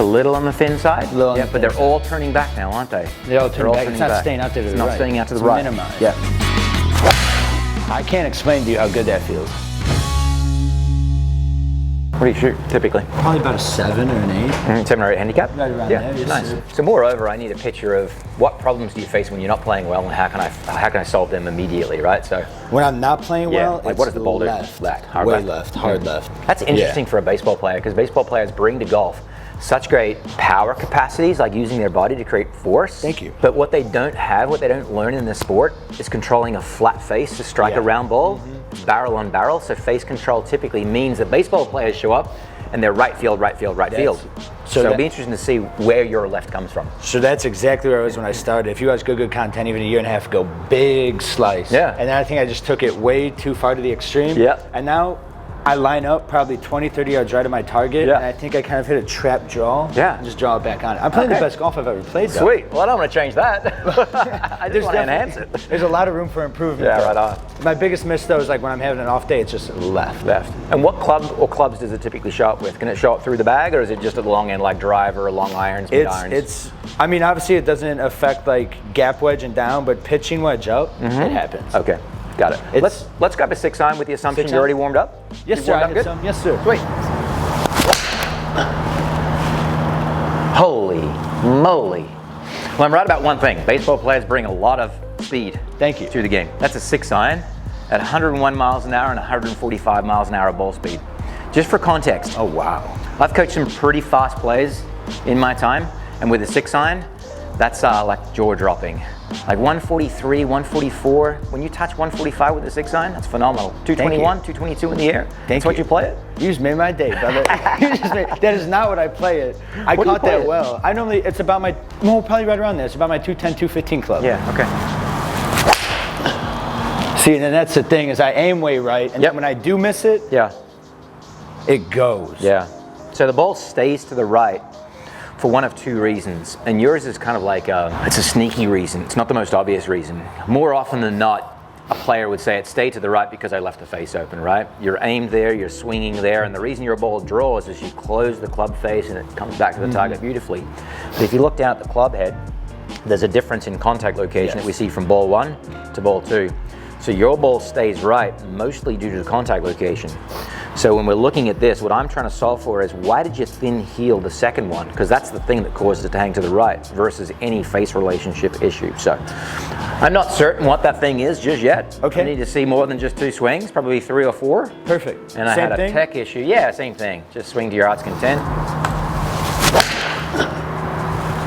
a little on the thin side. Yeah, but they're all turning back now, aren't they? They're all turning back. It's not staying out to the right. It's not staying out to the right. Minimized. Yeah. I can't explain to you how good that feels. What do you shoot typically? Probably about a 7 or an 8. 7 or 8 handicap? Right around there. Yes, nice. sir. So moreover, I need a picture of what problems do you face when you're not playing well, and how can I solve them immediately, right? So when I'm not playing well, like what does the ball do? Left. Hard Way left. left. Hard left. That's interesting for a baseball player, because baseball players bring to golf such great power capacities, like using their body to create force. Thank you. But what they don't have, what they don't learn in the sport, is controlling a flat face to strike a round ball, barrel on barrel. So face control typically means that baseball players show up and they're right field. So it'll be interesting to see where your left comes from. So that's exactly where I was when I started. If you watch good content, even a year and a half ago, big slice. Yeah. And then I think I just took it way too far to the extreme. Yeah. And now I line up probably 20, 30 yards right of my target, and I think I kind of hit a trap draw. Yeah. And just draw it back on. I'm playing the best golf I've ever played, though. Sweet. Well, I don't want to change that. I just want to enhance it. There's a lot of room for improvement. Yeah, right on. My biggest miss, though, is like when I'm having an off day, it's just left. And what club or clubs does it typically show up with? Can it show up through the bag, or is it just at the long end, like driver or long irons, mid irons? I mean, obviously it doesn't affect like gap wedge and down, but pitching wedge up, it happens. Okay. Got it. Let's grab a 6-iron with the assumption you're already warmed up. Yes, sir. I hit some. Yes, sir. Sweet. Holy moly. Well, I'm right about one thing. Baseball players bring a lot of speed to the game. That's a 6-iron at 101 miles an hour and 145 miles an hour ball speed. Just for context. Oh, wow. I've coached some pretty fast plays in my time, and with a 6-iron, that's like jaw dropping. Like 143, 144. When you touch 145 with a 6-iron, that's phenomenal. 221, 222 in the air. That's what you play it? You just made my day, brother. That is not what I play it. I caught that well. I normally, it's about my, probably right around there. It's about my 210, 215 club. Yeah, okay. See, and then that's the thing, is I aim way right, and then when I do miss it, it goes. Yeah. So the ball stays to the right for one of two reasons, and yours is kind of like it's a sneaky reason. It's not the most obvious reason. More often than not, a player would say it stayed to the right because I left the face open, right? You're aimed there, you're swinging there, and the reason your ball draws is you close the club face and it comes back to the target beautifully. But if you look down at the club head, there's a difference in contact location that we see from ball 1 to ball 2. So your ball stays right mostly due to the contact location. So when we're looking at this, what I'm trying to solve for is, why did you thin heel the second one? Because that's the thing that causes it to hang to the right versus any face relationship issue. So I'm not certain what that thing is just yet. Okay. I need to see more than just 2 swings, probably 3 or 4. Perfect. And I had a tech issue. Yeah, same thing. Just swing to your heart's content.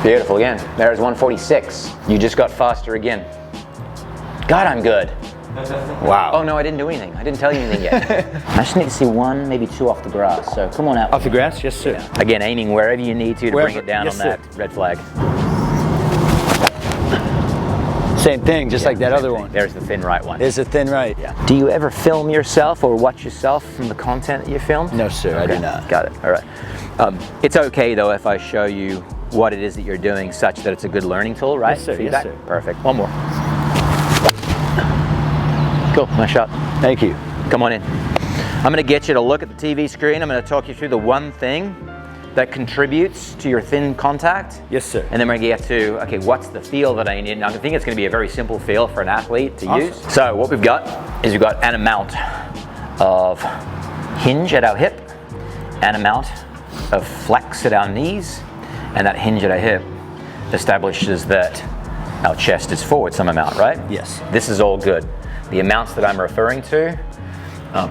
Beautiful again. There's 146. You just got faster again. God, I'm good. Wow. Oh no, I didn't do anything. I didn't tell you anything yet. I just need to see 1, maybe 2 off the grass. So come on out. Off the grass? Yes, sir. Yeah. Again, aiming wherever you need to bring it down on that red flag. Same thing, just like that other one. There's the thin right one. There's a thin right. Yeah. Do you ever film yourself or watch yourself from the content that you film? No, sir, I do not. Got it. All right. It's okay though if I show you what it is that you're doing, such that it's a good learning tool, right? Yes, sir. Feedback? Yes, sir. Perfect. One more. Cool, nice shot. Thank you. Come on in. I'm going to get you to look at the TV screen. I'm going to talk you through the one thing that contributes to your thin contact. Yes, sir. And then we're going to get to, okay, what's the feel that I need? Now, I think it's going to be a very simple feel for an athlete to use. So what we've got is we've got an amount of hinge at our hip, an amount of flex at our knees, and that hinge at our hip establishes that our chest is forward some amount, right? Yes. This is all good. The amounts that I'm referring to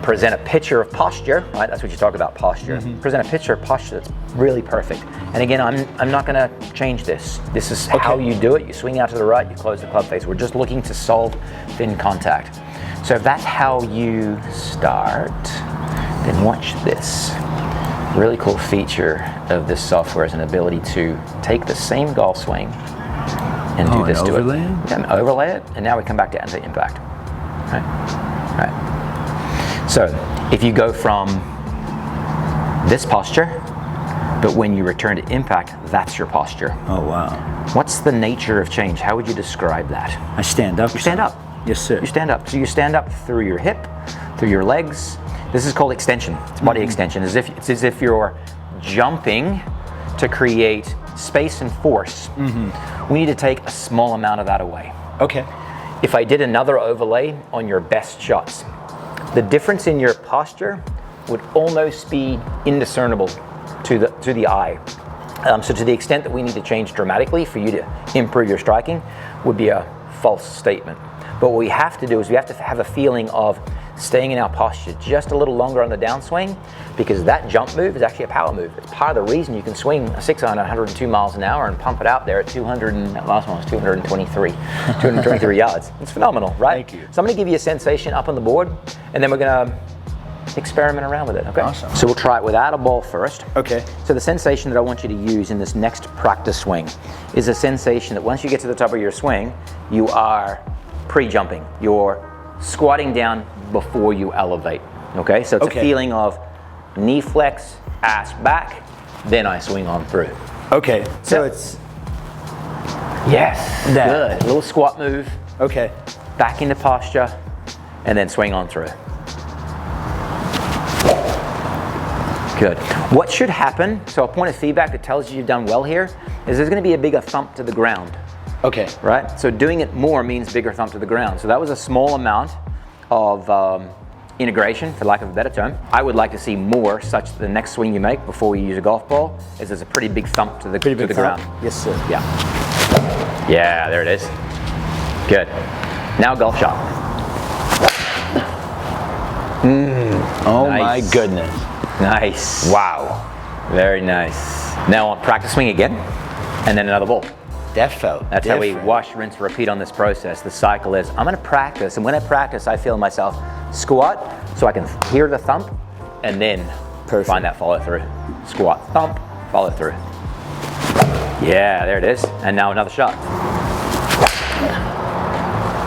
present a picture of posture, right? That's what you talk about, posture. Present a picture of posture that's really perfect. And again, I'm not going to change this. This is how you do it. You swing out to the right, you close the club face. We're just looking to solve thin contact. So if that's how you start, then watch this. Really cool feature of this software is an ability to take the same golf swing and do this to it. And overlay it, and now we come back to anti-impact. Right. So if you go from this posture, but when you return to impact, that's your posture. Oh, wow. What's the nature of change? How would you describe that? I stand up. You stand up. Yes, sir. You stand up. So you stand up through your hip, through your legs. This is called extension. It's body extension. It's as if you're jumping to create space and force, we need to take a small amount of that away. Okay. If I did another overlay on your best shots, the difference in your posture would almost be indiscernible to the eye. So to the extent that we need to change dramatically for you to improve your striking would be a false statement. But what we have to do is we have to have a feeling of staying in our posture just a little longer on the downswing, because that jump move is actually a power move. It's part of the reason you can swing a 6-iron at 102 miles an hour and pump it out there at 200, and that last one was 223 yards. It's phenomenal, right? Thank you. So I'm gonna give you a sensation up on the board, and then we're gonna experiment around with it, okay? Awesome. So we'll try it without a ball first. Okay. So the sensation that I want you to use in this next practice swing is a sensation that once you get to the top of your swing, you are pre-jumping. You're squatting down before you elevate, okay? So it's a feeling of knee flex, ass back, then I swing on through. Okay, so it's... Yes, that. Good. Little squat move, Okay. back into posture, and then swing on through. Good. What should happen, so a point of feedback that tells you you've done well here, is there's gonna be a bigger thump to the ground. Okay. Right? So doing it more means bigger thump to the ground. So that was a small amount of integration, for lack of a better term. I would like to see more, such that the next swing you make before you use a golf ball is there's a pretty big thump to the ground. Yes, sir. Yeah. Yeah, there it is. Good. Now golf shot. Oh Nice. my goodness. Nice. Wow. Very nice. Now on practice swing again, and then another ball. That felt That's different. how we wash, rinse, repeat on this process. The cycle is, I'm gonna practice, and when I practice, I feel myself squat, so I can hear the thump, and then find that follow through. Squat, thump, follow through. Yeah, there it is. And now another shot.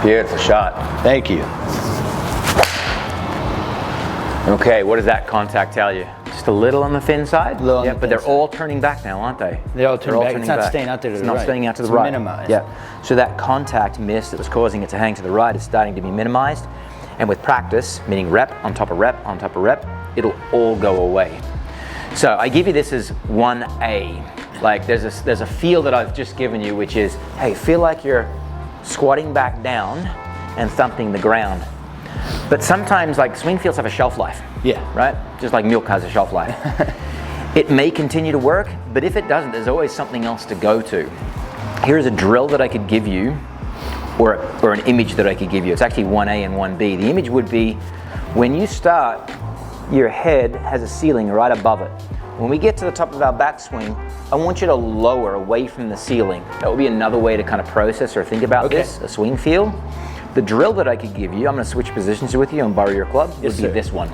Beautiful shot. Thank you. Okay, what does that contact tell you? Just a little on the thin side? Little on Yeah, the but thin they're side. all turning back now, aren't they? They're all turning back. It's not staying out there to It's the not right. staying out to the It's right. minimized. Yeah. So that contact miss that was causing it to hang to the right is starting to be minimized. And with practice, meaning rep on top of rep on top of rep, it'll all go away. So I give you this as 1A. Like there's a feel that I've just given you, which is, hey, feel like you're squatting back down and thumping the ground. But sometimes, like, swing fields have a shelf life. Yeah. Right? Just like milk has a shelf life. It may continue to work, but if it doesn't, there's always something else to go to. Here's a drill that I could give you, or an image that I could give you. It's actually 1A and 1B. The image would be, when you start, your head has a ceiling right above it. When we get to the top of our backswing, I want you to lower away from the ceiling. That would be another way to kind of process or think about this, a swing feel. The drill that I could give you, I'm going to switch positions with you and borrow your club, would be this one.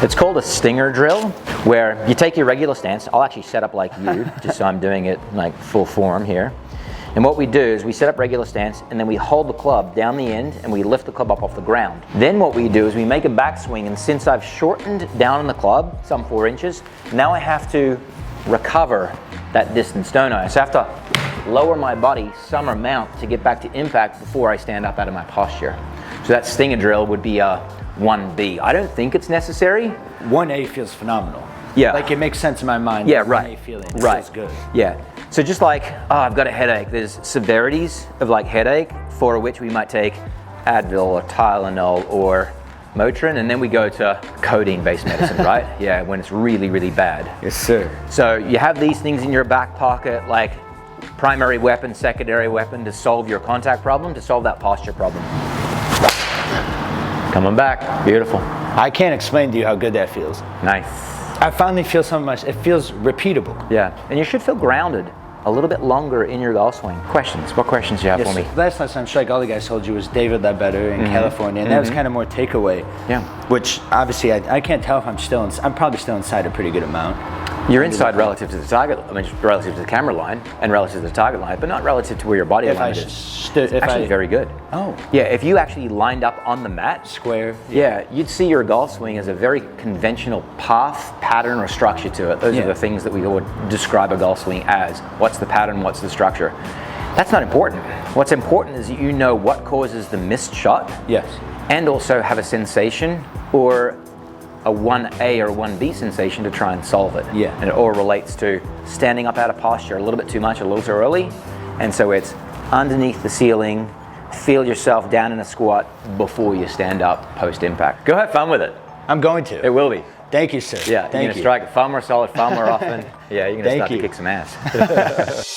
It's called a stinger drill, where you take your regular stance. I'll actually set up like you, just so I'm doing it like full form here. And what we do is we set up regular stance, and then we hold the club down the end and we lift the club up off the ground. Then what we do is we make a backswing, and since I've shortened down on the club, some 4 inches, now I have to recover that distance, don't I? So I have to lower my body some amount to get back to impact before I stand up out of my posture. So that stinger drill would be a 1B. I don't think it's necessary. 1A feels phenomenal. Yeah. Like it makes sense in my mind. Yeah, the right. 1A feeling Right. feels good. Yeah. So just like, oh, I've got a headache. There's severities of like headache for which we might take Advil or Tylenol or Motrin, and then we go to codeine-based medicine, right? Yeah, when it's really, really bad. Yes, sir. So you have these things in your back pocket, like primary weapon, secondary weapon, to solve your contact problem, to solve that posture problem. Coming back, beautiful. I can't explain to you how good that feels. Nice. I finally feel so much, it feels repeatable. Yeah, and you should feel grounded a little bit longer in your golf swing. Questions? What questions do you have for me? Last time, Strike, all the guys told you was David Ledbetter in California, and that was kind of more takeaway. Yeah. Which obviously I can't tell if I'm probably still inside a pretty good amount. You're inside relative to the target, I mean, relative to the camera line and relative to the target line, but not relative to where your body alignment is. Actually, very good. Oh. Yeah, if you actually lined up on the mat, Square. yeah, you'd see your golf swing as a very conventional path, pattern, or structure to it. Those are the things that we would describe a golf swing as. What's the pattern? What's the structure? That's not important. What's important is that you know what causes the missed shot. Yes. And also have a sensation or a 1A or 1B sensation to try and solve it. Yeah. And it all relates to standing up out of posture a little bit too much, a little too early. And so it's underneath the ceiling, feel yourself down in a squat before you stand up post-impact. Go have fun with it. I'm going to. It will be. Thank you, sir. Yeah, you're going to strike it far more solid, far more often. Yeah, you're going to start to kick some ass.